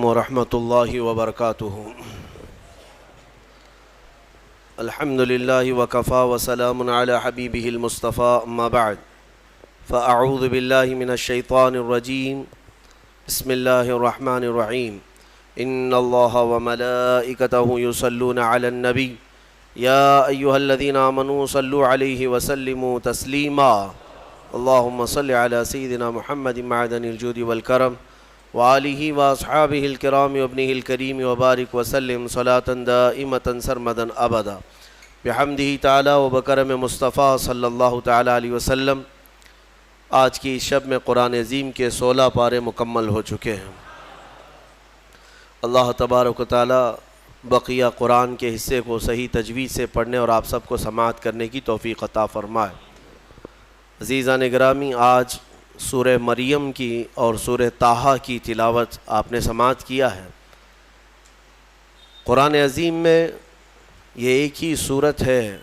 علیکم ورحمۃ اللہ وبرکاتہ۔ الحمد للہ وکفا وسلام علی حبیبہ المصطفیٰ، اما بعد فاعوذ باللہ من الشیطان الرجیم، بسم اللہ الرحمن الرحیم۔ ان اللہ وملائکتہ یصلون علی النبی یا ایہا الذین آمنوا صلوا علیہ وسلموا تسلیما۔ اللہم صل علی سیدنا محمد معدن الجود والکرم وآلہ واصحابہ الکرام وابنہ الکریم وبارک وسلم صلاة دائمة سرمدا ابدا بحمدہ تعالی وبکرم مصطفیٰ صلی اللہ تعالی علیہ وسلم۔ آج کی شب میں قرآن عظیم کے 16 پارے مکمل ہو چکے ہیں۔ اللہ تبارک و تعالی بقیہ قرآن کے حصے کو صحیح تجوید سے پڑھنے اور آپ سب کو سماعت کرنے کی توفیق عطا فرمائے۔ عزیزان گرامی، آج سورہ مریم کی اور سورہ طٰہٰ کی تلاوت آپ نے سماعت کیا ہے۔ قرآن عظیم میں یہ ایک ہی سورت ہے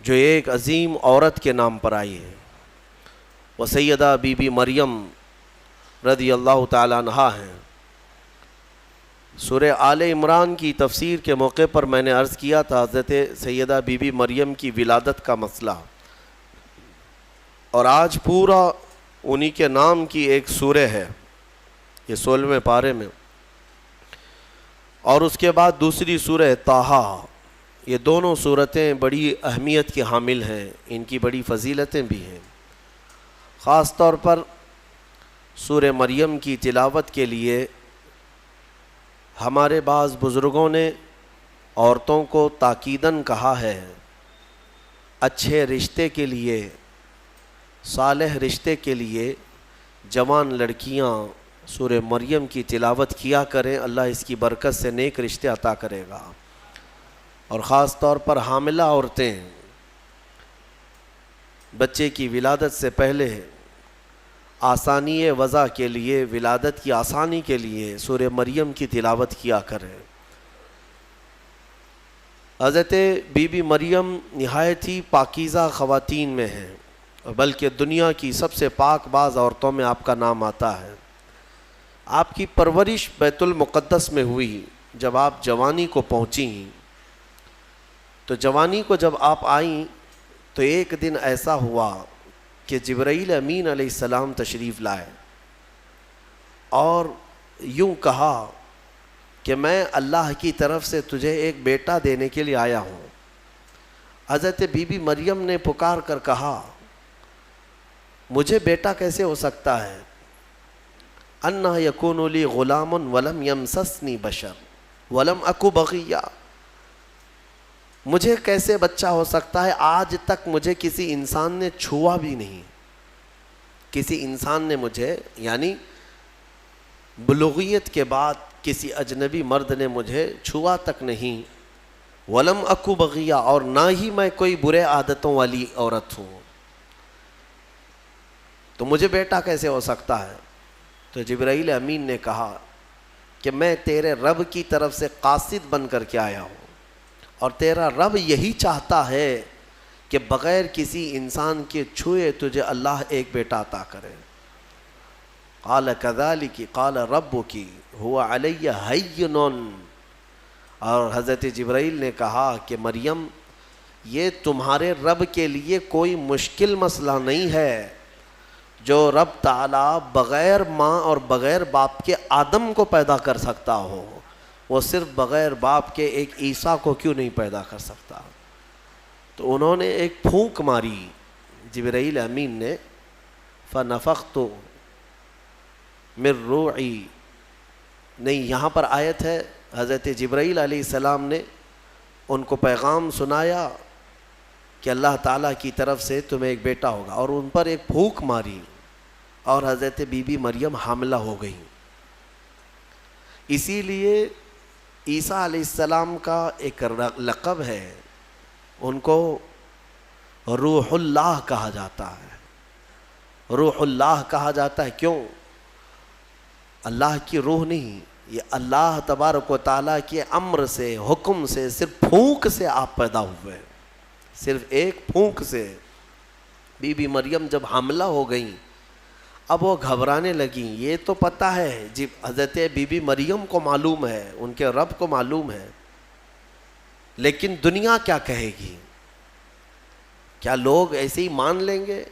جو ایک عظیم عورت کے نام پر آئی ہے، وہ سیدہ بی بی مریم رضی اللہ تعالیٰ عنہا ہیں۔ سورہ آل عمران کی تفسیر کے موقع پر میں نے عرض کیا تھا حضرت سیدہ بی بی مریم کی ولادت کا مسئلہ، اور آج پورا انہی کے نام کی ایک سورہ ہے، یہ 16ویں پارے میں، اور اس کے بعد دوسری سورہ طٰہٰ۔ یہ دونوں سورتیں بڑی اہمیت کی حامل ہیں، ان کی بڑی فضیلتیں بھی ہیں۔ خاص طور پر سورہ مریم کی تلاوت کے لیے ہمارے بعض بزرگوں نے عورتوں کو تاکیداً کہا ہے، اچھے رشتے کے لیے، صالح رشتے کے لیے جوان لڑکیاں سورہ مریم کی تلاوت کیا کریں، اللہ اس کی برکت سے نیک رشتے عطا کرے گا۔ اور خاص طور پر حاملہ عورتیں بچے کی ولادت سے پہلے آسانی وضع کے لیے، ولادت کی آسانی کے لیے سورہ مریم کی تلاوت کیا کریں۔ حضرت بی بی مریم نہایت ہی پاکیزہ خواتین میں ہیں، بلکہ دنیا کی سب سے پاک باز عورتوں میں آپ کا نام آتا ہے۔ آپ کی پرورش بیت المقدس میں ہوئی۔ جب آپ جوانی کو پہنچیں تو جوانی کو جب آپ آئیں تو ایک دن ایسا ہوا کہ جبرائیل امین علیہ السلام تشریف لائے اور یوں کہا کہ میں اللہ کی طرف سے تجھے ایک بیٹا دینے کے لیے آیا ہوں۔ حضرت بی بی مریم نے پکار کر کہا، مجھے بیٹا کیسے ہو سکتا ہے؟ انا یکون لی غلام ولم یمسسنی بشر ولم اکو بغیا۔ مجھے کیسے بچہ ہو سکتا ہے؟ آج تک مجھے کسی انسان نے چھوا بھی نہیں، کسی انسان نے مجھے، یعنی بلوغیت کے بعد کسی اجنبی مرد نے مجھے چھوا تک نہیں، ولم اکو بغیا، اور نہ ہی میں کوئی برے عادتوں والی عورت ہوں، تو مجھے بیٹا کیسے ہو سکتا ہے؟ تو جبرائیل امین نے کہا کہ میں تیرے رب کی طرف سے قاصد بن کر کے آیا ہوں، اور تیرا رب یہی چاہتا ہے کہ بغیر کسی انسان کے چھوئے تجھے اللہ ایک بیٹا عطا کرے۔ قال کذالک قال ربک هو علی ہین، اور حضرت جبرائیل نے کہا کہ مریم، یہ تمہارے رب کے لیے کوئی مشکل مسئلہ نہیں ہے، جو رب تعالیٰ بغیر ماں اور بغیر باپ کے آدم کو پیدا کر سکتا ہو، وہ صرف بغیر باپ کے ایک عیسیٰ کو کیوں نہیں پیدا کر سکتا؟ تو انہوں نے ایک پھونک ماری جبرائیل امین نے، فنفخت من روحی، نہیں، یہاں پر آیت ہے حضرت جبرائیل علیہ السلام نے ان کو پیغام سنایا کہ اللہ تعالیٰ کی طرف سے تمہیں ایک بیٹا ہوگا، اور ان پر ایک پھونک ماری اور حضرت بی بی مریم حاملہ ہو گئی۔ اسی لیے عیسیٰ علیہ السلام کا ایک لقب ہے، ان کو روح اللہ کہا جاتا ہے۔ روح اللہ کہا جاتا ہے کیوں؟ اللہ کی روح نہیں، یہ اللہ تبارک و تعالیٰ کے امر سے، حکم سے، صرف پھونک سے آپ پیدا ہوئے، صرف ایک پھونک سے۔ بی بی مریم جب حاملہ ہو گئیں، اب وہ گھبرانے لگیں. یہ تو پتہ ہے جی حضرت بی بی مریم کو معلوم ہے, ان کے رب کو معلوم ہے, لیکن دنیا کیا کہے گی, کیا لوگ ایسے ہی مان لیں گے؟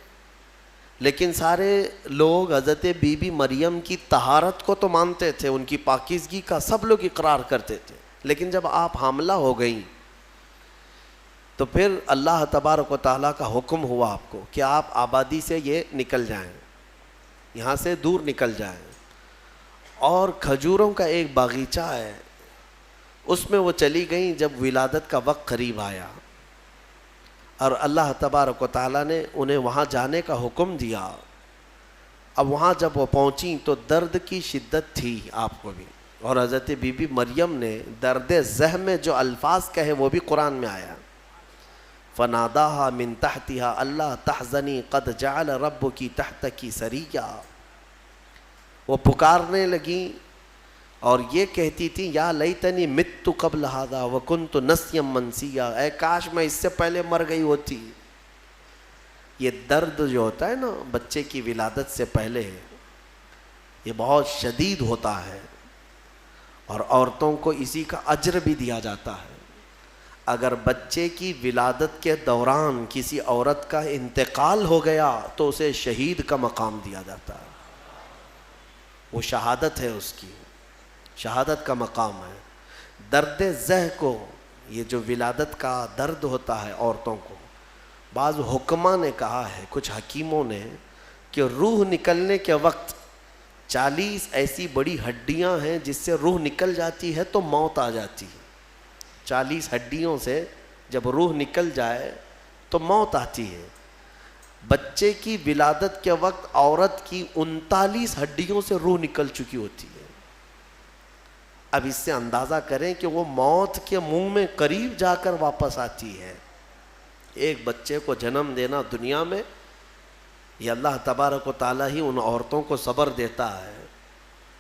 لیکن سارے لوگ حضرت بی بی مریم کی طہارت کو تو مانتے تھے, ان کی پاکیزگی کا سب لوگ اقرار کرتے تھے, لیکن جب آپ حاملہ ہو گئیں تو پھر اللہ تبارک و تعالیٰ کا حکم ہوا آپ کو کہ آپ آبادی سے یہ نکل جائیں, یہاں سے دور نکل جائیں. اور کھجوروں کا ایک باغیچہ ہے, اس میں وہ چلی گئیں جب ولادت کا وقت قریب آیا, اور اللہ تبارک و تعالیٰ نے انہیں وہاں جانے کا حکم دیا. اب وہاں جب وہ پہنچیں تو درد کی شدت تھی آپ کو بھی, اور حضرت بی بی مریم نے درد زہ میں جو الفاظ کہے وہ بھی قرآن میں آیا. فناداہا من تحتہا اللہ تحزنی قد جعل ربکی تحتکی سریا. وہ پکارنے لگیں اور یہ کہتی تھی یا لیتنی مت قبل ھذا وکنت نسیا منسیا, اے کاش میں اس سے پہلے مر گئی ہوتی. یہ درد جو ہوتا ہے نا بچے کی ولادت سے پہلے, یہ بہت شدید ہوتا ہے, اور عورتوں کو اسی کا اجر بھی دیا جاتا ہے. اگر بچے کی ولادت کے دوران کسی عورت کا انتقال ہو گیا تو اسے شہید کا مقام دیا جاتا ہے, وہ شہادت ہے, اس کی شہادت کا مقام ہے. درد زہ کو, یہ جو ولادت کا درد ہوتا ہے عورتوں کو, بعض حکماء نے کہا ہے, کچھ حکیموں نے, کہ روح نکلنے کے وقت 40 ایسی بڑی ہڈیاں ہیں جس سے روح نکل جاتی ہے تو موت آ جاتی ہے. 40 ہڈیوں سے جب روح نکل جائے تو موت آتی ہے. بچے کی ولادت کے وقت عورت کی 39 ہڈیوں سے روح نکل چکی ہوتی ہے. اب اس سے اندازہ کریں کہ وہ موت کے منہ میں قریب جا کر واپس آتی ہے. ایک بچے کو جنم دینا دنیا میں, یہ اللہ تبارک و تعالیٰ ہی ان عورتوں کو صبر دیتا ہے,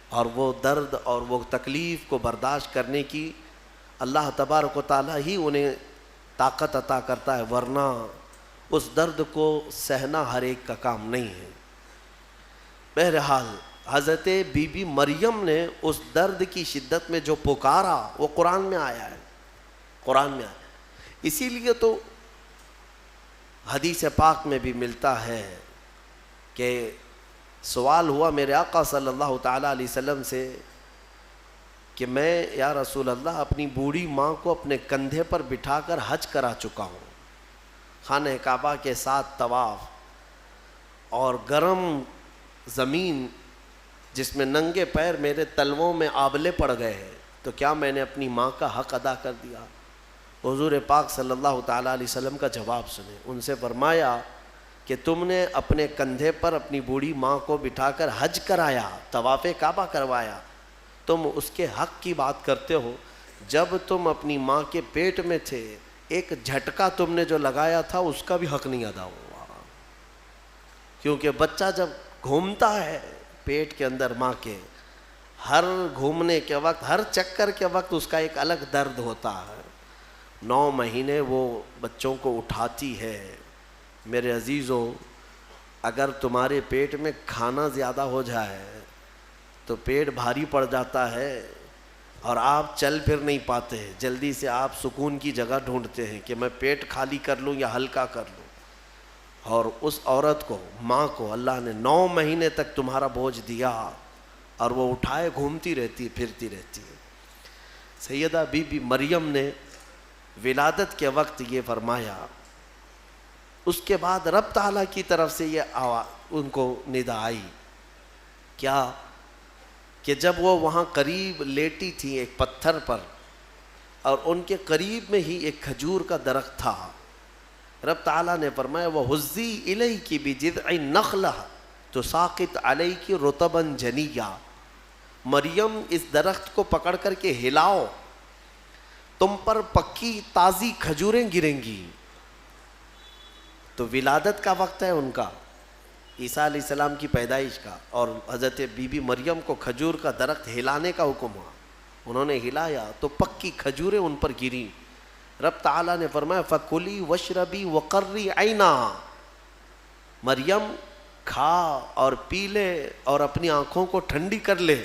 اور وہ درد اور وہ تکلیف کو برداشت کرنے کی اللہ تبارک و تعالیٰ ہی انہیں طاقت عطا کرتا ہے, ورنہ اس درد کو سہنا ہر ایک کا کام نہیں ہے. بہرحال حضرت بی بی مریم نے اس درد کی شدت میں جو پکارا وہ قرآن میں آیا ہے, قرآن میں آیا. اسی لیے تو حدیث پاک میں بھی ملتا ہے کہ سوال ہوا میرے آقا صلی اللہ تعالیٰ علیہ وسلم سے کہ میں یا رسول اللہ اپنی بوڑھی ماں کو اپنے کندھے پر بٹھا کر حج کرا چکا ہوں, خانہ کعبہ کے ساتھ طواف, اور گرم زمین جس میں ننگے پیر میرے تلووں میں آبلے پڑ گئے ہیں, تو کیا میں نے اپنی ماں کا حق ادا کر دیا؟ حضور پاک صلی اللہ تعالیٰ علیہ وسلم کا جواب سنیں. ان سے فرمایا کہ تم نے اپنے کندھے پر اپنی بوڑھی ماں کو بٹھا کر حج کرایا, طواف کعبہ کروایا, تم اس کے حق کی بات کرتے ہو. جب تم اپنی ماں کے پیٹ میں تھے ایک جھٹکا تم نے جو لگایا تھا اس کا بھی حق نہیں ادا ہوا, کیونکہ بچہ جب گھومتا ہے پیٹ کے اندر ماں کے, ہر گھومنے کے وقت, ہر چکر کے وقت اس کا ایک الگ درد ہوتا ہے. 9 مہینے وہ بچوں کو اٹھاتی ہے. میرے عزیزو, اگر تمہارے پیٹ میں کھانا زیادہ ہو جائے تو پیٹ بھاری پڑ جاتا ہے اور آپ چل پھر نہیں پاتے, جلدی سے آپ سکون کی جگہ ڈھونڈتے ہیں کہ میں پیٹ خالی کر لوں یا ہلکا کر لوں. اور اس عورت کو, ماں کو اللہ نے 9 مہینے تک تمہارا بوجھ دیا اور وہ اٹھائے گھومتی رہتی پھرتی رہتی ہے. سیدہ بی بی مریم نے ولادت کے وقت یہ فرمایا. اس کے بعد رب تعالیٰ کی طرف سے یہ ان کو ندا آئی کیا, کہ جب وہ وہاں قریب لیٹی تھی ایک پتھر پر, اور ان کے قریب میں ہی ایک کھجور کا درخت تھا, رب تعالیٰ نے فرمایا وَهُزِّي إِلَيْكِ بِجِذْعِ النَّخْلَةِ تُسَاقِطْ عَلَيْكِ رُطَبًا جَنِيًّا. مریم اس درخت کو پکڑ کر کے ہلاؤ, تم پر پکی تازی کھجوریں گریں گی. تو ولادت کا وقت ہے ان کا, عیسیٰ علیہ السلام کی پیدائش کا, اور حضرت بی بی مریم کو کھجور کا درخت ہلانے کا حکم ہوا. انہوں نے ہلایا تو پکی کھجوریں ان پر گریں. رب تعالیٰ نے فرمایا فَكُلِي وَاشْرَبِي وَقَرِّي عَيْنًا, مریم کھا اور پی لے اور اپنی آنکھوں کو ٹھنڈی کر لے۔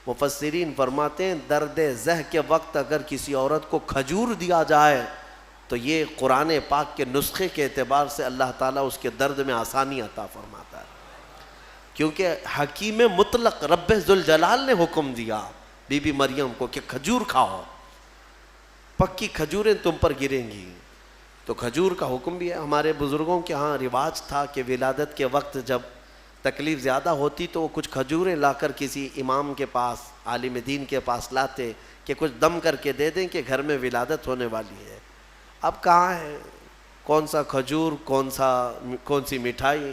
مفسرین فرماتے ہیں درد زہ کے وقت اگر کسی عورت کو کھجور دیا جائے تو یہ قرآن پاک کے نسخے کے اعتبار سے اللہ تعالیٰ اس کے درد میں آسانی عطا فرماتا ہے، کیونکہ حکیم مطلق رب ذوالجلال نے حکم دیا بی بی مریم کو کہ کھجور کھاؤ، پکی کھجوریں تم پر گریں گی۔ تو کھجور کا حکم بھی ہے۔ ہمارے بزرگوں کے ہاں رواج تھا کہ ولادت کے وقت جب تکلیف زیادہ ہوتی تو وہ کچھ کھجوریں لا کر کسی امام کے پاس، عالم دین کے پاس لاتے کہ کچھ دم کر کے دے دیں کہ گھر میں ولادت ہونے والی ہے۔ اب کہاں ہے، کون سا کھجور، کون سی مٹھائی،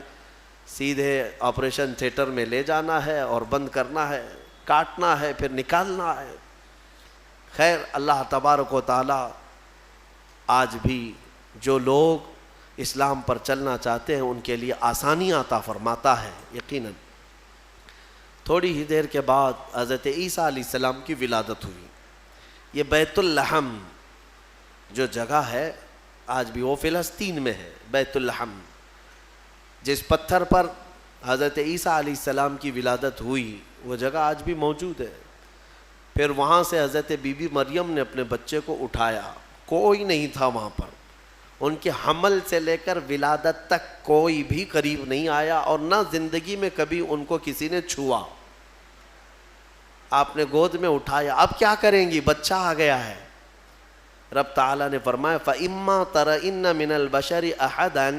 سیدھے آپریشن تھیٹر میں لے جانا ہے اور بند کرنا ہے، کاٹنا ہے، پھر نکالنا ہے۔ خیر، اللہ تبارک و تعالی آج بھی جو لوگ اسلام پر چلنا چاہتے ہیں ان کے لیے آسانیاں عطا فرماتا ہے یقیناً۔ تھوڑی ہی دیر کے بعد حضرت عیسیٰ علیہ السلام کی ولادت ہوئی۔ یہ بیت اللحم جو جگہ ہے آج بھی وہ فلسطین میں ہے، بیت اللحم، جس پتھر پر حضرت عیسیٰ علیہ السلام کی ولادت ہوئی وہ جگہ آج بھی موجود ہے۔ پھر وہاں سے حضرت بی بی مریم نے اپنے بچے کو اٹھایا، کوئی نہیں تھا وہاں پر، ان کے حمل سے لے کر ولادت تک کوئی بھی قریب نہیں آیا اور نہ زندگی میں کبھی ان کو کسی نے چھوا۔ آپ نے گود میں اٹھایا، اب کیا کریں گی، بچہ آ گیا ہے۔ رب تعالیٰ نے فرمایا فَإِمَّا تَرَئِنَّ مِنَ الْبَشَرِ أَحَدًا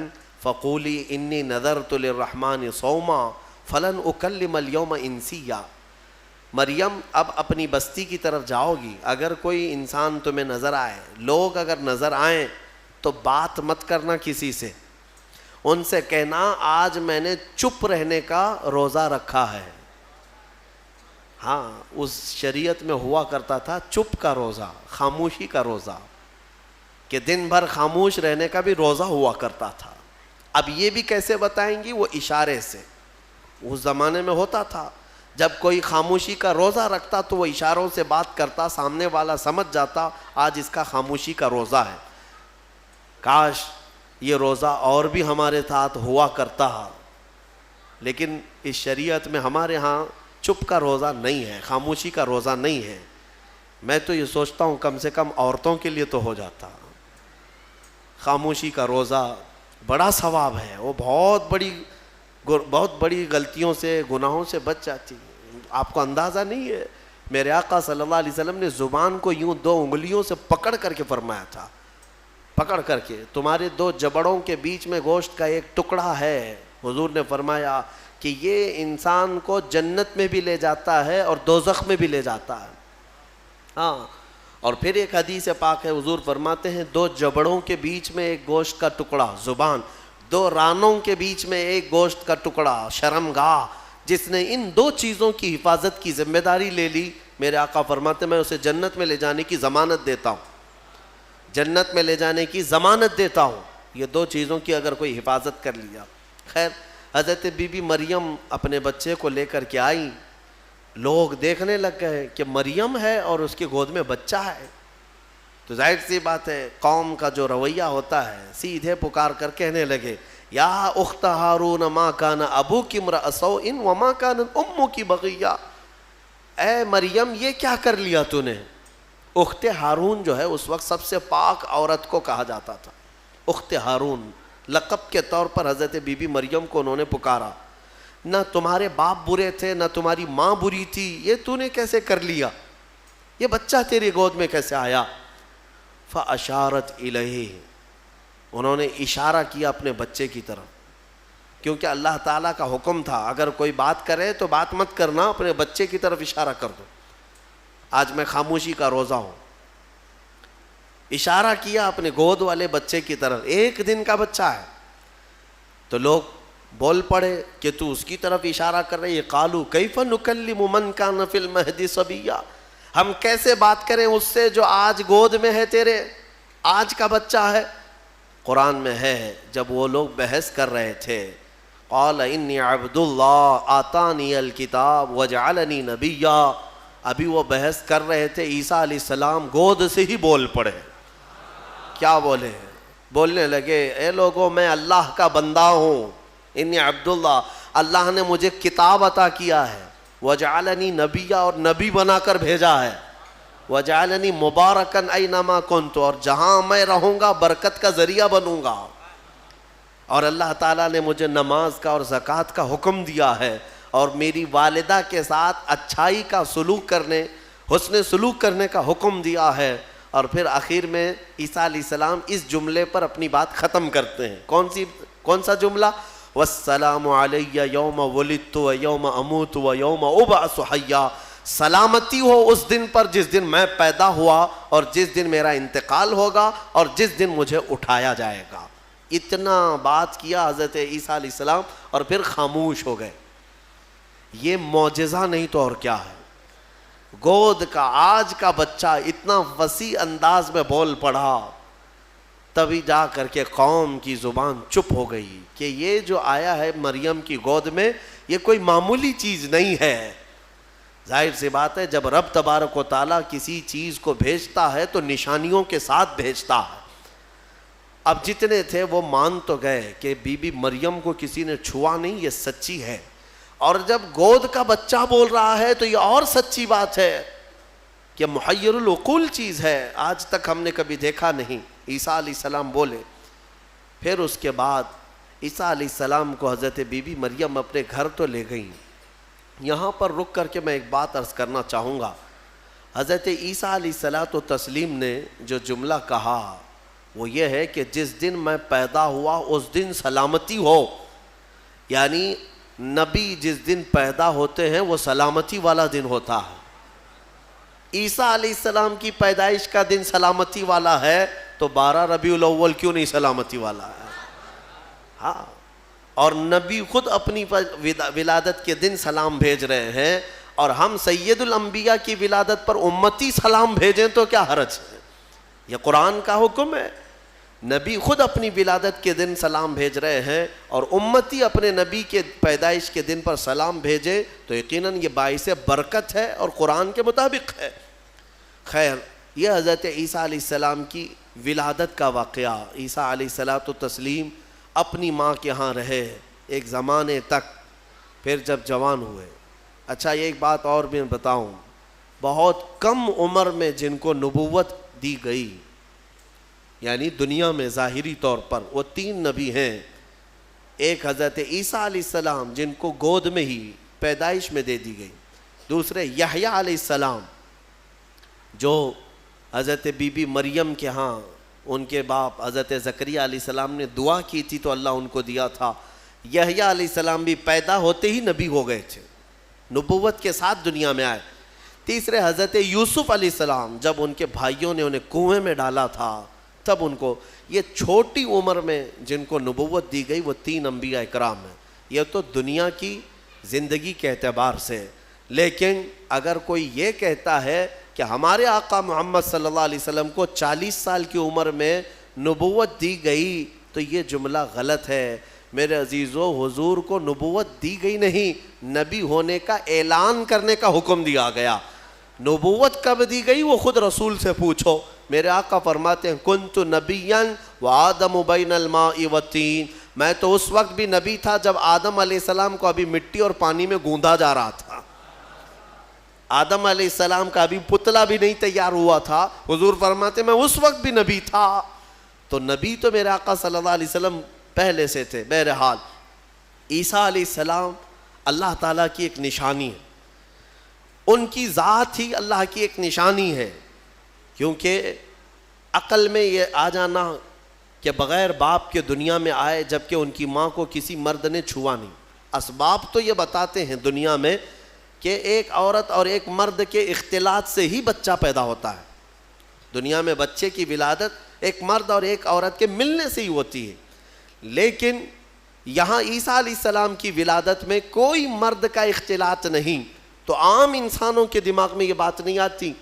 فَقُولِي إِنِّي نَذَرْتُ لِلرَّحْمَنِ صَوْمًا فَلَنْ أُكَلِّمَ الْيَوْمَ إِنسِيًّا۔ مریم اب اپنی بستی کی طرف جاؤ گی، اگر کوئی انسان تمہیں نظر آئے، لوگ اگر نظر آئیں تو بات مت کرنا کسی سے، ان سے کہنا آج میں نے چپ رہنے کا روزہ رکھا ہے۔ ہاں، اس شریعت میں ہوا کرتا تھا چپ کا روزہ، خاموشی کا روزہ، کہ دن بھر خاموش رہنے کا بھی روزہ ہوا کرتا تھا۔ اب یہ بھی کیسے بتائیں گی، وہ اشارے سے۔ اس زمانے میں ہوتا تھا جب کوئی خاموشی کا روزہ رکھتا تو وہ اشاروں سے بات کرتا، سامنے والا سمجھ جاتا آج اس کا خاموشی کا روزہ ہے۔ کاش یہ روزہ اور بھی ہمارے ساتھ ہوا کرتا، لیکن اس شریعت میں ہمارے ہاں چپ کا روزہ نہیں ہے، خاموشی کا روزہ نہیں ہے۔ میں تو یہ سوچتا ہوں کم سے کم عورتوں کے لیے تو ہو جاتا۔ خاموشی کا روزہ بڑا ثواب ہے، وہ بہت بڑی غلطیوں سے، گناہوں سے بچ جاتی۔ آپ کو اندازہ نہیں ہے، میرے آقا صلی اللہ علیہ وسلم نے زبان کو یوں 2 انگلیوں سے پکڑ کر کے فرمایا تھا، پکڑ کر کے، تمہارے 2 جبڑوں کے بیچ میں گوشت کا ایک ٹکڑا ہے، حضور نے فرمایا کہ یہ انسان کو جنت میں بھی لے جاتا ہے اور دوزخ میں بھی لے جاتا ہے۔ ہاں، اور پھر ایک حدیث پاک ہے، حضور فرماتے ہیں 2 جبڑوں کے بیچ میں ایک گوشت کا ٹکڑا زبان، 2 رانوں کے بیچ میں ایک گوشت کا ٹکڑا شرمگاہ، جس نے ان 2 چیزوں کی حفاظت کی ذمہ داری لے لی، میرے آقا فرماتے میں اسے جنت میں لے جانے کی ضمانت دیتا ہوں، جنت میں لے جانے کی ضمانت دیتا ہوں۔ یہ 2 چیزوں کی اگر کوئی حفاظت کر لیا۔ خیر، حضرت بی بی مریم اپنے بچے کو لے کر کے آئیں، لوگ دیکھنے لگ گئے کہ مریم ہے اور اس کی گود میں بچہ ہے، تو ظاہر سی بات ہے قوم کا جو رویہ ہوتا ہے، سیدھے پکار کر کہنے لگے یا اخت ہارون ما کان ابوک امرأ سوء وما کانت امک بغیہ، اے مریم یہ کیا کر لیا تو نے۔ اخت ہارون جو ہے اس وقت سب سے پاک عورت کو کہا جاتا تھا، اخت ہارون لقب کے طور پر حضرت بی بی مریم کو انہوں نے پکارا۔ نہ تمہارے باپ برے تھے نہ تمہاری ماں بری تھی، یہ تو نے کیسے کر لیا، یہ بچہ تیری گود میں کیسے آیا۔ فاشارت الیہ، انہوں نے اشارہ کیا اپنے بچے کی طرف، کیونکہ اللہ تعالیٰ کا حکم تھا اگر کوئی بات کرے تو بات مت کرنا، اپنے بچے کی طرف اشارہ کر دو۔ آج میں خاموشی کا روزہ ہوں، اشارہ کیا اپنے گود والے بچے کی طرف، 1 دن کا بچہ ہے، تو لوگ بول پڑے کہ تو اس کی طرف اشارہ کر رہے، قالوا کیف نکلم من کان فی المہد صبیا، ہم کیسے بات کریں اس سے جو آج گود میں ہے تیرے، آج کا بچہ ہے۔ قرآن میں ہے جب وہ لوگ بحث کر رہے تھے، قال انی عبد اللہ آتانی الکتاب وجعلنی نبیا، ابھی وہ بحث کر رہے تھے، عیسیٰ علیہ السلام گود سے ہی بول پڑے۔ کیا بولے؟ بولنے لگے اے لوگوں میں اللہ کا بندہ ہوں، انی عبداللہ، اللہ نے مجھے کتاب عطا کیا ہے، وجعلنی نبیہ، اور نبی بنا کر بھیجا ہے، وجعلنی مبارکن اینما کنت، اور جہاں میں رہوں گا برکت کا ذریعہ بنوں گا، اور اللہ تعالیٰ نے مجھے نماز کا اور زکوٰۃ کا حکم دیا ہے، اور میری والدہ کے ساتھ اچھائی کا سلوک کرنے، حسن سلوک کرنے کا حکم دیا ہے۔ اور پھر آخر میں عیسیٰ علیہ السلام اس جملے پر اپنی بات ختم کرتے ہیں۔ کون سا جملہ؟ والسلام علی یوم ولدت و یوم اموت و یوم ابعث حیا، سلامتی ہو اس دن پر جس دن میں پیدا ہوا اور جس دن میرا انتقال ہوگا اور جس دن مجھے اٹھایا جائے گا۔ اتنا بات کیا حضرت عیسیٰ علیہ السلام اور پھر خاموش ہو گئے۔ یہ معجزہ نہیں تو اور کیا ہے؟ گود کا آج کا بچہ اتنا وسیع انداز میں بول پڑا، تبھی جا کر کے قوم کی زبان چپ ہو گئی کہ یہ جو آیا ہے مریم کی گود میں یہ کوئی معمولی چیز نہیں ہے۔ ظاہر سی بات ہے، جب رب تبارک و تعالیٰ کسی چیز کو بھیجتا ہے تو نشانیوں کے ساتھ بھیجتا ہے۔ اب جتنے تھے وہ مان تو گئے کہ بی بی مریم کو کسی نے چھوا نہیں، یہ سچی ہے، اور جب گود کا بچہ بول رہا ہے تو یہ اور سچی بات ہے کہ محیر العقول چیز ہے، آج تک ہم نے کبھی دیکھا نہیں۔ عیسیٰ علیہ السلام بولے۔ پھر اس کے بعد عیسیٰ علیہ السلام کو حضرت بی بی مریم اپنے گھر تو لے گئیں۔ یہاں پر رک کر کے میں ایک بات عرض کرنا چاہوں گا۔ حضرت عیسیٰ علیہ الصلوۃ والتسلیم نے جو جملہ کہا وہ یہ ہے کہ جس دن میں پیدا ہوا اس دن سلامتی ہو، یعنی نبی جس دن پیدا ہوتے ہیں وہ سلامتی والا دن ہوتا ہے۔ عیسیٰ علیہ السلام کی پیدائش کا دن سلامتی والا ہے تو 12 ربیع الاول کیوں نہیں سلامتی والا ہے؟ ہاں، اور نبی خود اپنی ولادت کے دن سلام بھیج رہے ہیں، اور ہم سید الانبیاء کی ولادت پر امتی سلام بھیجیں تو کیا حرج ہے؟ یہ قرآن کا حکم ہے۔ نبی خود اپنی ولادت کے دن سلام بھیج رہے ہیں اور امتی اپنے نبی کے پیدائش کے دن پر سلام بھیجے تو یقیناً یہ باعث برکت ہے اور قرآن کے مطابق ہے۔ خیر، یہ حضرت عیسیٰ علیہ السلام کی ولادت کا واقعہ۔ عیسیٰ علیہ الصلوۃ والتسلیم اپنی ماں کے ہاں رہے ایک زمانے تک، پھر جب جوان ہوئے۔ اچھا، یہ ایک بات اور بھی بتاؤں، بہت کم عمر میں جن کو نبوت دی گئی، یعنی دنیا میں ظاہری طور پر، وہ 3 نبی ہیں۔ ایک حضرت عیسیٰ علیہ السلام جن کو گود میں ہی پیدائش میں دے دی گئی، دوسرے یحییٰ علیہ السلام جو حضرت بی بی مریم کے ہاں ان کے باپ حضرت زکریا علیہ السلام نے دعا کی تھی تو اللہ ان کو دیا تھا۔ یحییٰ علیہ السلام بھی پیدا ہوتے ہی نبی ہو گئے تھے، نبوت کے ساتھ دنیا میں آئے۔ تیسرے حضرت یوسف علیہ السلام، جب ان کے بھائیوں نے انہیں کنویں میں ڈالا تھا تب ان کو، یہ چھوٹی عمر میں جن کو نبوت دی گئی وہ 3 انبیاء اکرام ہیں۔ یہ تو دنیا کی زندگی کے اعتبار سے، لیکن اگر کوئی یہ کہتا ہے کہ ہمارے آقا محمد صلی اللہ علیہ وسلم کو 40 سال کی عمر میں نبوت دی گئی تو یہ جملہ غلط ہے۔ میرے عزیزو، حضور کو نبوت دی گئی نہیں، نبی ہونے کا اعلان کرنے کا حکم دیا گیا۔ نبوت کب دی گئی وہ خود رسول سے پوچھو۔ میرے آقا فرماتے ہیں کنت نبیا وآدم بین الماء والطین، میں تو اس وقت بھی نبی تھا جب آدم علیہ السلام کو ابھی مٹی اور پانی میں گوندا جا رہا تھا۔ آدم علیہ السلام کا ابھی پتلا بھی نہیں تیار ہوا تھا، حضور فرماتے ہیں میں اس وقت بھی نبی تھا۔ تو نبی تو میرے آقا صلی اللہ علیہ وسلم پہلے سے تھے۔ بہرحال عیسیٰ علیہ السلام اللہ تعالیٰ کی ایک نشانی ہے، ان کی ذات ہی اللہ کی ایک نشانی ہے، کیونکہ عقل میں یہ آ جانا کہ بغیر باپ کے دنیا میں آئے جبکہ ان کی ماں کو کسی مرد نے چھوا نہیں۔ اسباب تو یہ بتاتے ہیں دنیا میں کہ ایک عورت اور ایک مرد کے اختلاط سے ہی بچہ پیدا ہوتا ہے۔ دنیا میں بچے کی ولادت ایک مرد اور ایک عورت کے ملنے سے ہی ہوتی ہے، لیکن یہاں عیسیٰ علیہ السلام کی ولادت میں کوئی مرد کا اختلاط نہیں، تو عام انسانوں کے دماغ میں یہ بات نہیں آتی۔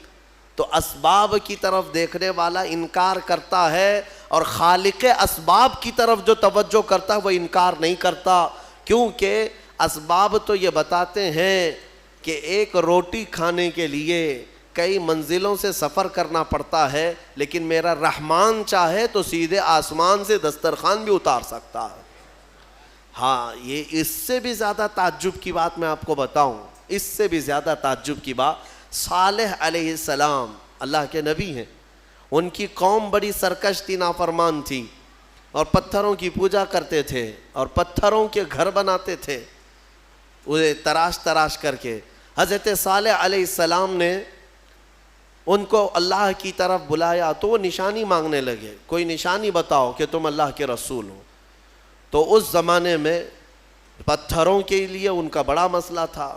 تو اسباب کی طرف دیکھنے والا انکار کرتا ہے اور خالق اسباب کی طرف جو توجہ کرتا ہے وہ انکار نہیں کرتا، کیونکہ اسباب تو یہ بتاتے ہیں کہ ایک روٹی کھانے کے لیے کئی منزلوں سے سفر کرنا پڑتا ہے، لیکن میرا رحمان چاہے تو سیدھے آسمان سے دسترخوان بھی اتار سکتا ہے۔ ہاں یہ اس سے بھی زیادہ تعجب کی بات میں آپ کو بتاؤں، اس سے بھی زیادہ تعجب کی بات، صالح علیہ السلام اللہ کے نبی ہیں، ان کی قوم بڑی سرکش تھی، نافرمان تھی، اور پتھروں کی پوجا کرتے تھے اور پتھروں کے گھر بناتے تھے انہیں تراش تراش کر کے۔ حضرت صالح علیہ السلام نے ان کو اللہ کی طرف بلایا تو وہ نشانی مانگنے لگے، کوئی نشانی بتاؤ کہ تم اللہ کے رسول ہو۔ تو اس زمانے میں پتھروں کے لیے ان کا بڑا مسئلہ تھا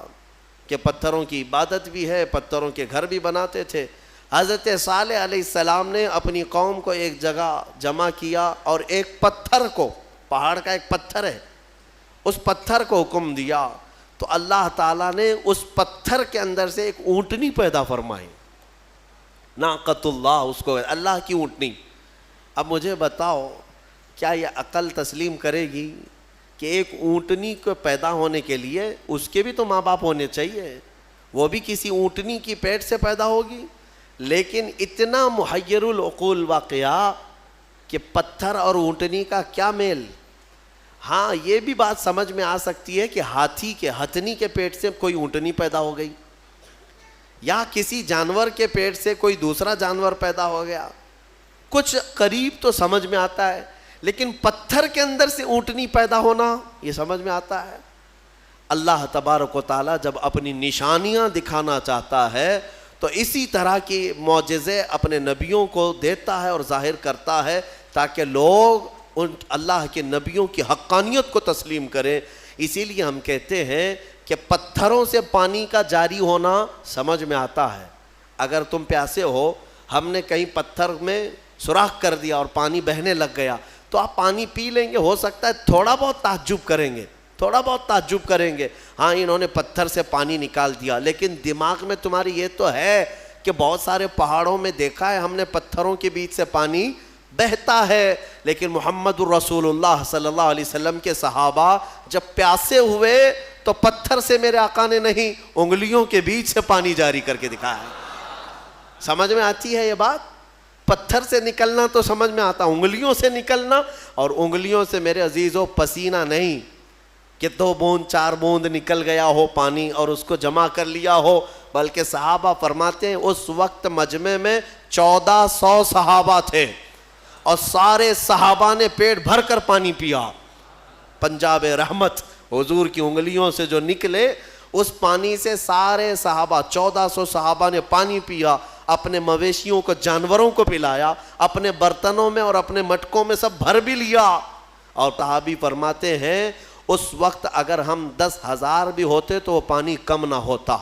کہ پتھروں کی عبادت بھی ہے، پتھروں کے گھر بھی بناتے تھے۔ حضرت صالح علیہ السلام نے اپنی قوم کو ایک جگہ جمع کیا اور ایک پتھر کو، پہاڑ کا ایک پتھر ہے، اس پتھر کو حکم دیا تو اللہ تعالیٰ نے اس پتھر کے اندر سے ایک اونٹنی پیدا فرمائی، ناقۃ اللہ، اس کو اللہ کی اونٹنی۔ اب مجھے بتاؤ کیا یہ عقل تسلیم کرے گی کہ ایک اونٹنی کو پیدا ہونے کے لیے اس کے بھی تو ماں باپ ہونے چاہیے، وہ بھی کسی اونٹنی کی پیٹ سے پیدا ہوگی؟ لیکن اتنا محیر العقول واقعہ کہ پتھر اور اونٹنی کا کیا میل۔ ہاں یہ بھی بات سمجھ میں آ سکتی ہے کہ ہاتھی کے ہتھنی کے پیٹ سے کوئی اونٹنی پیدا ہو گئی، یا کسی جانور کے پیٹ سے کوئی دوسرا جانور پیدا ہو گیا، کچھ قریب تو سمجھ میں آتا ہے، لیکن پتھر کے اندر سے اونٹنی پیدا ہونا یہ سمجھ میں آتا ہے؟ اللہ تبارک و تعالیٰ جب اپنی نشانیاں دکھانا چاہتا ہے تو اسی طرح کی معجزے اپنے نبیوں کو دیتا ہے اور ظاہر کرتا ہے تاکہ لوگ ان اللہ کے نبیوں کی حقانیت کو تسلیم کریں۔ اسی لیے ہم کہتے ہیں کہ پتھروں سے پانی کا جاری ہونا سمجھ میں آتا ہے۔ اگر تم پیاسے ہو، ہم نے کہیں پتھر میں سوراخ کر دیا اور پانی بہنے لگ گیا تو آپ پانی پی لیں گے، ہو سکتا ہے تھوڑا بہت تعجب کریں گے، تھوڑا بہت تعجب کریں گے، ہاں انہوں نے پتھر سے پانی نکال دیا، لیکن دماغ میں تمہاری یہ تو ہے کہ بہت سارے پہاڑوں میں دیکھا ہے ہم نے پتھروں کے بیچ سے پانی بہتا ہے۔ لیکن محمد الرسول اللہ صلی اللہ علیہ وسلم کے صحابہ جب پیاسے ہوئے تو پتھر سے میرے آقا نے نہیں، انگلیوں کے بیچ سے پانی جاری کر کے دکھایا۔ سمجھ میں آتی ہے یہ بات؟ پتھر سے نکلنا تو سمجھ میں آتا، انگلیوں سے نکلنا، اور انگلیوں سے میرے عزیزو پسینہ نہیں کہ 2 بوند 4 بوند نکل گیا ہو پانی اور اس کو جمع کر لیا ہو، بلکہ صحابہ فرماتے ہیں اس وقت مجمع میں 1400 صحابہ تھے اور سارے صحابہ نے پیٹ بھر کر پانی پیا۔ پنجاب رحمت حضور کی انگلیوں سے جو نکلے اس پانی سے سارے صحابہ 1400 صحابہ نے پانی پیا، اپنے مویشیوں کو، جانوروں کو پلایا، اپنے برتنوں میں اور اپنے مٹکوں میں سب بھر بھی لیا۔ اور صحابی فرماتے ہیں اس وقت اگر ہم 10,000 بھی ہوتے تو وہ پانی کم نہ ہوتا،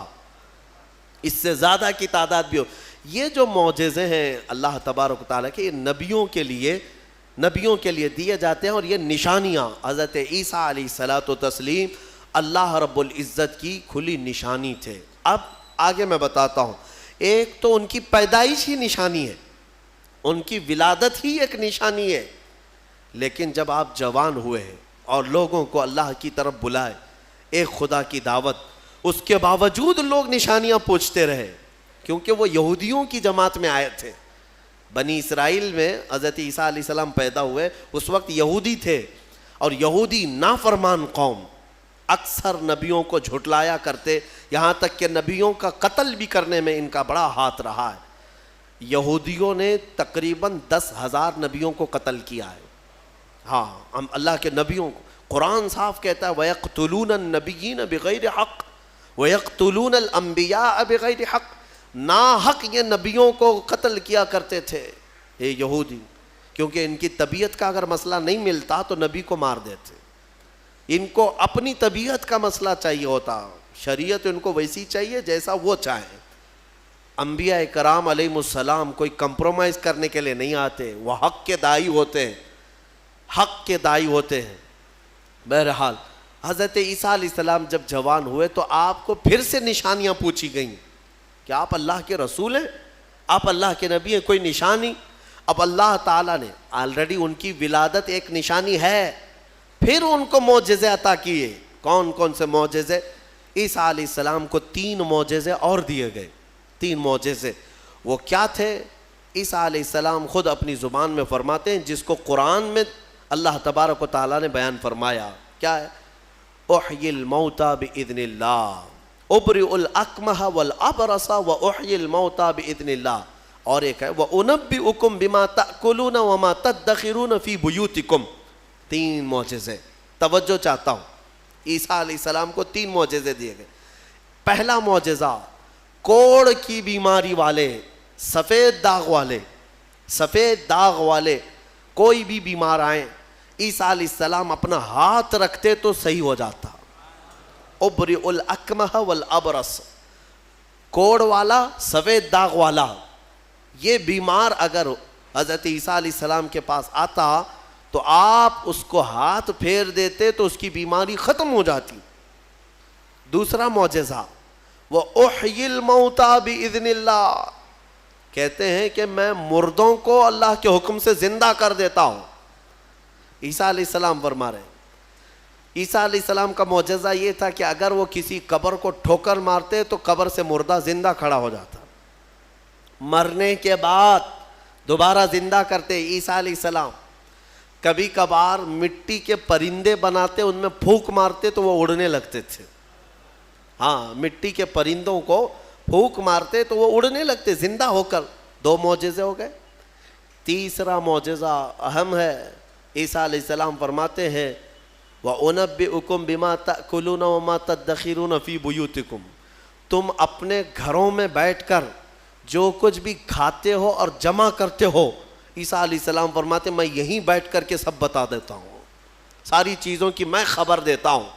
اس سے زیادہ کی تعداد بھی ہو۔ یہ جو معجزے ہیں اللہ تبارک و تعالیٰ کے، نبیوں کے لیے دیے جاتے ہیں، اور یہ نشانیاں حضرت عیسیٰ علیہ الصلاۃ والتسلیم اللہ رب العزت کی کھلی نشانی تھے۔ اب آگے میں بتاتا ہوں، ایک تو ان کی پیدائش ہی نشانی ہے، ان کی ولادت ہی ایک نشانی ہے، لیکن جب آپ جوان ہوئے اور لوگوں کو اللہ کی طرف بلائے، ایک خدا کی دعوت، اس کے باوجود لوگ نشانیاں پوچھتے رہے، کیونکہ وہ یہودیوں کی جماعت میں آئے تھے۔ بنی اسرائیل میں حضرت عیسیٰ علیہ السلام پیدا ہوئے، اس وقت یہودی تھے، اور یہودی نافرمان قوم اکثر نبیوں کو جھٹلایا کرتے، یہاں تک کہ نبیوں کا قتل بھی کرنے میں ان کا بڑا ہاتھ رہا ہے۔ یہودیوں نے تقریباً 10,000 نبیوں کو قتل کیا ہے۔ ہاں، ہم اللہ کے نبیوں کو، قرآن صاف کہتا ہے وَيَقْتُلُونَ النَّبِيِّينَ بِغَيْرِ حَقٍّ وَيَقْتُلُونَ الْأَنْبِيَاءَ بِغَيْرِ حَقٍّ، ناحق یہ نبیوں کو قتل کیا کرتے تھے یہ یہودی، کیونکہ ان کی طبیعت کا اگر مسئلہ نہیں ملتا تو نبی کو مار دیتے، ان کو اپنی طبیعت کا مسئلہ چاہیے ہوتا، شریعت ان کو ویسی چاہیے جیسا وہ چاہیں۔ انبیاء کرام علیہ السلام کوئی کمپرومائز کرنے کے لیے نہیں آتے، وہ حق کے داعی ہوتے ہیں، حق کے داعی ہوتے ہیں۔ بہرحال حضرت عیسیٰ علیہ السلام جب جوان ہوئے تو آپ کو پھر سے نشانیاں پوچھی گئیں کہ آپ اللہ کے رسول ہیں، آپ اللہ کے نبی ہیں، کوئی نشانی؟ اب اللہ تعالیٰ نے آلریڈی ان کی ولادت ایک نشانی ہے، پھر ان کو معجزے عطا کیے۔ کون کون سے معجزے؟ عیسیٰ علیہ السلام کو 3 معجزے اور دیے گئے، 3 معجزے۔ وہ کیا تھے؟ عیسیٰ علیہ السلام خود اپنی زبان میں فرماتے ہیں، جس کو قرآن میں اللہ تبارک و تعالیٰ نے بیان فرمایا کیا ہے؟ احیی الموتى باذن اللہ، ابرئ الاکمہ والابرص واحیی الموتى باذن اللہ. اور ایک ہے وانبئکم بما تاکلون وما تدخرون فی بیوتکم. 3 معجزے. توجہ چاہتا ہوں، عیسیٰ علیہ السلام کو 3 معجزے دیے گئے. پہلا معجزہ، کوڑ کی بیماری والے، سفید داغ والے کوئی بھی بیمار آئیں، عیسیٰ علیہ السلام اپنا ہاتھ رکھتے تو صحیح ہو جاتا. ابرئ الاکمہ والابرص، کوڑ والا، سفید داغ والا، یہ بیمار اگر حضرت عیسیٰ علیہ السلام کے پاس آتا تو آپ اس کو ہاتھ پھیر دیتے تو اس کی بیماری ختم ہو جاتی. دوسرا معجزہ، وَأُحْيِي الْمَوْتَى بِإِذْنِ اللَّهِ، کہتے ہیں کہ میں مردوں کو اللہ کے حکم سے زندہ کر دیتا ہوں. عیسیٰ علیہ السلام فرما رہے ہیں. عیسیٰ علیہ السلام کا معجزہ یہ تھا کہ اگر وہ کسی قبر کو ٹھوکر مارتے تو قبر سے مردہ زندہ کھڑا ہو جاتا، مرنے کے بعد دوبارہ زندہ کرتے عیسیٰ علیہ السلام. کبھی کبھار مٹی کے پرندے بناتے، ان میں پھونک مارتے تو وہ اڑنے لگتے تھے. ہاں، مٹی کے پرندوں کو پھونک مارتے تو وہ اڑنے لگتے زندہ ہو کر. 2 معجزے ہو گئے. تیسرا معجزہ اہم ہے. عیسیٰ علیہ السلام فرماتے ہیں وَأُنَبِّئُكُمْ بِمَا تَأْكُلُونَ وَمَا تَدَّخِرُونَ فِي بُيُوتِكُمْ، تم اپنے گھروں میں بیٹھ کر جو کچھ بھی کھاتے ہو اور جمع کرتے ہو، عیسیٰ علیہ السلام فرماتے میں یہیں بیٹھ کر کے سب بتا دیتا ہوں، ساری چیزوں کی میں خبر دیتا ہوں.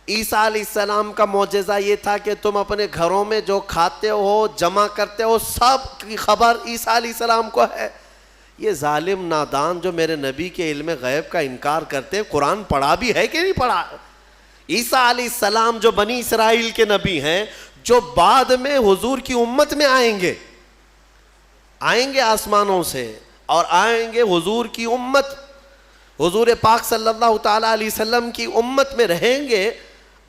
عیسیٰ علیہ السلام کا معجزہ یہ تھا کہ تم اپنے گھروں میں جو کھاتے ہو، جمع کرتے ہو، سب کی خبر عیسیٰ علیہ السلام کو ہے. یہ ظالم نادان جو میرے نبی کے علم غیب کا انکار کرتے ہیں، قرآن پڑھا بھی ہے کہ نہیں پڑھا؟ عیسیٰ علیہ السلام جو بنی اسرائیل کے نبی ہیں، جو بعد میں حضور کی امت میں آئیں گے آسمانوں سے، اور آئیں گے حضور کی امت، حضور پاک صلی اللہ تعالیٰ علیہ وسلم کی امت میں رہیں گے.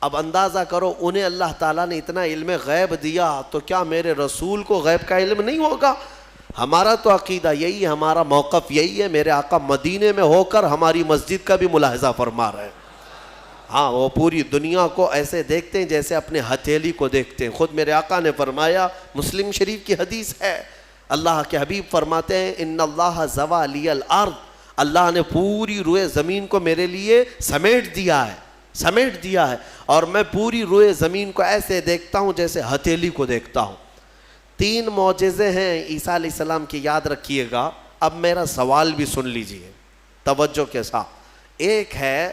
اب اندازہ کرو، انہیں اللہ تعالیٰ نے اتنا علم غیب دیا تو کیا میرے رسول کو غیب کا علم نہیں ہوگا؟ ہمارا تو عقیدہ یہی ہے، ہمارا موقف یہی ہے. میرے آقا مدینے میں ہو کر ہماری مسجد کا بھی ملاحظہ فرما رہے ہیں. ہاں، وہ پوری دنیا کو ایسے دیکھتے ہیں جیسے اپنے ہتھیلی کو دیکھتے ہیں. خود میرے آقا نے فرمایا، مسلم شریف کی حدیث ہے، اللہ کے حبیب فرماتے ہیں ان اللہ زوى لی الارض، اللہ نے پوری روئے زمین کو میرے لیے سمیٹ دیا ہے، اور میں پوری روئے زمین کو ایسے دیکھتا ہوں جیسے ہتھیلی کو دیکھتا ہوں. 3 معجزے ہیں عیسیٰ علیہ السلام کی، یاد رکھیے گا. اب میرا سوال بھی سن لیجئے توجہ کے ساتھ. ایک ہے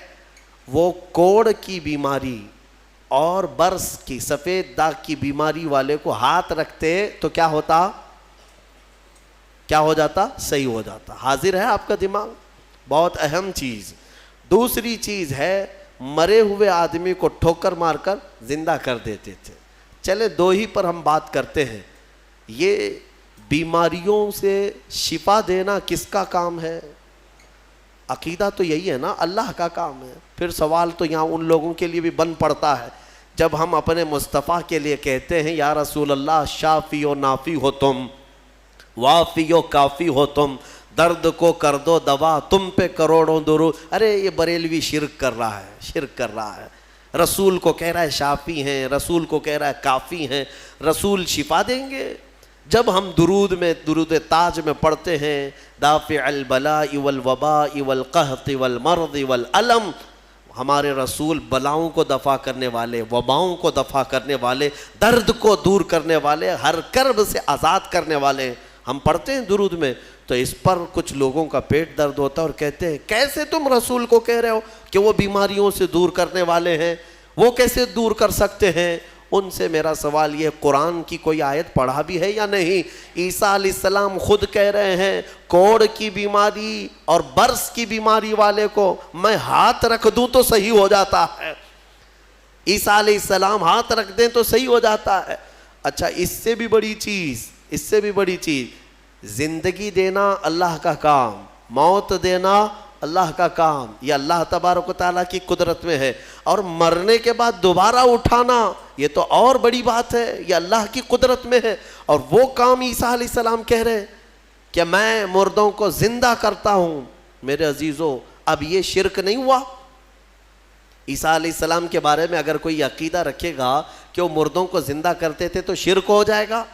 وہ کوڑ کی بیماری اور برس کی، سفید داغ کی بیماری والے کو ہاتھ رکھتے تو کیا ہو جاتا؟ صحیح ہو جاتا. حاضر ہے آپ کا دماغ؟ بہت اہم چیز. دوسری چیز ہے مرے ہوئے آدمی کو ٹھوکر مار کر زندہ کر دیتے تھے. چلے 2 ہی پر ہم بات کرتے ہیں. یہ بیماریوں سے شفا دینا کس کا کام ہے؟ عقیدہ تو یہی ہے نا، اللہ کا کام ہے. پھر سوال تو یہاں ان لوگوں کے لیے بھی بن پڑتا ہے جب ہم اپنے مصطفیٰ کے لیے کہتے ہیں یا رسول اللہ شافی و نافی ہو تم، وافی و کافی ہو تم، درد کو کر دو دوا، تم پہ کروڑوں درود. ارے یہ بریلوی شرک کر رہا ہے. رسول کو کہہ رہا ہے شافی ہیں، رسول کو کہہ رہا ہے کافی ہیں. رسول شفا دیں گے؟ جب ہم درود تاج میں پڑھتے ہیں دافع البلاء والوباء والقحط والمرض والالم، ہمارے رسول بلاؤں کو دفع کرنے والے، وباؤں کو دفع کرنے والے، درد کو دور کرنے والے، ہر کرب سے آزاد کرنے والے. ہم پڑھتے ہیں درود میں تو اس پر کچھ لوگوں کا پیٹ درد ہوتا ہے اور کہتے ہیں کیسے تم رسول کو کہہ رہے ہو کہ وہ بیماریوں سے دور کرنے والے ہیں، وہ کیسے دور کر سکتے ہیں؟ ان سے میرا سوال یہ، قرآن کی کوئی آیت پڑھا بھی ہے یا نہیں؟ عیسیٰ علیہ السلام خود کہہ رہے ہیں کوڑ کی بیماری اور برس کی بیماری والے کو میں ہاتھ رکھ دوں تو صحیح ہو جاتا ہے. عیسیٰ علیہ السلام ہاتھ رکھ دیں تو صحیح ہو جاتا ہے. اچھا، اس سے بھی بڑی چیز، زندگی دینا اللہ کا کام، موت دینا اللہ کا کام، یہ اللہ تبارک و تعالیٰ کی قدرت میں ہے. اور مرنے کے بعد دوبارہ اٹھانا یہ تو اور بڑی بات ہے، یہ اللہ کی قدرت میں ہے. اور وہ کام عیسیٰ علیہ السلام کہہ رہے ہیں کہ میں مردوں کو زندہ کرتا ہوں. میرے عزیزو، اب یہ شرک نہیں ہوا؟ عیسیٰ علیہ السلام کے بارے میں اگر کوئی عقیدہ رکھے گا کہ وہ مردوں کو زندہ کرتے تھے تو شرک ہو جائے گا.